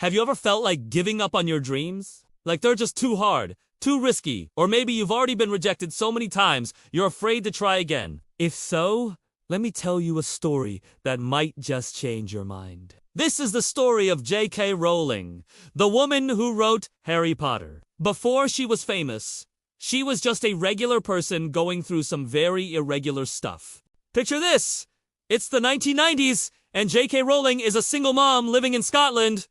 Have you ever felt like giving up on your dreams? Like they're just too hard, too risky, or maybe you've already been rejected so many times you're afraid to try again. If so, let me tell you a story that might just change your mind. This is the story of J K Rowling, the woman who wrote Harry Potter. Before she was famous, she was just a regular person going through some very irregular stuff. Picture this! It's the 1990s, and J K Rowling is a single mom living in Scotland.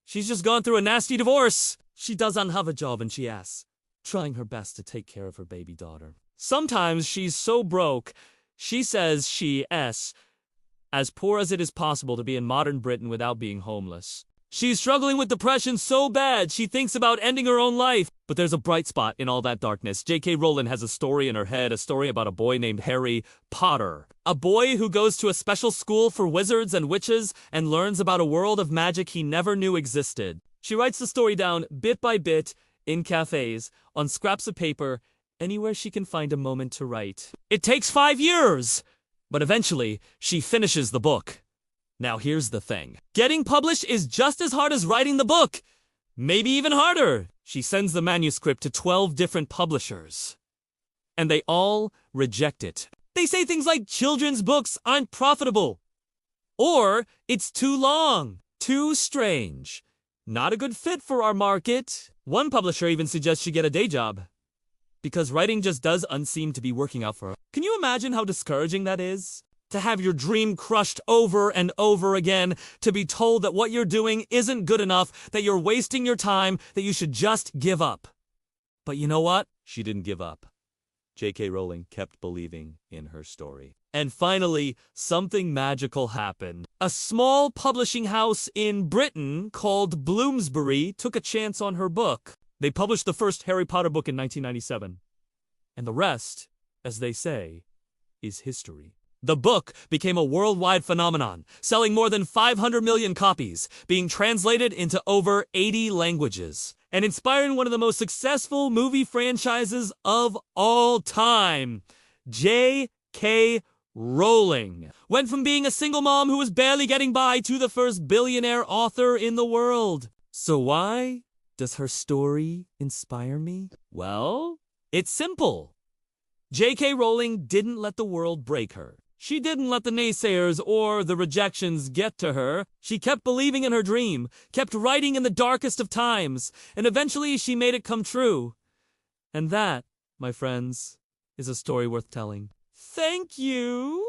She's just gone through a nasty divorce. She doesn't have a job and she asks, trying her best to take care of her baby daughter. Sometimes she's so broke, she says she's as poor as it is possible to be in modern Britain without being homeless. She's struggling with depression so bad she thinks about ending her own life. But there's a bright spot in all that darkness. J K Rowling has a story in her head, a story about a boy named Harry Potter. A boy who goes to a special school for wizards and witches and learns about a world of magic he never knew existed. She writes the story down bit by bit in cafes, on scraps of paper, anywhere she can find a moment to write. It takes 5 years! But eventually, she finishes the book. Now here's the thing. Getting published is just as hard as writing the book. Maybe even harder. She sends the manuscript to 12 different publishers. And they all reject it. They say things like children's books aren't profitable. Or it's too long, too strange, not a good fit for our market. One publisher even suggests she get a day job, because writing just doesn't seem to be working out for her. Can you imagine how discouraging that is? To have your dream crushed over and over again, to be told that what you're doing isn't good enough, that you're wasting your time, that you should just give up. But you know what? She didn't give up. J K Rowling kept believing in her story. And finally, something magical happened. A small publishing house in Britain called Bloomsbury took a chance on her book. They published the first Harry Potter book in 1997. And the rest, as they say, is history. The book became a worldwide phenomenon, selling more than 500 million copies, being translated into over 80 languages, and inspiring one of the most successful movie franchises of all time. J K Rowling went from being a single mom who was barely getting by to the first billionaire author in the world. So why does her story inspire me? Well, it's simple. J K Rowling didn't let the world break her. She didn't let the naysayers or the rejections get to her. She kept believing in her dream, kept writing in the darkest of times, and eventually she made it come true. And that, my friends, is a story worth telling. Thank you.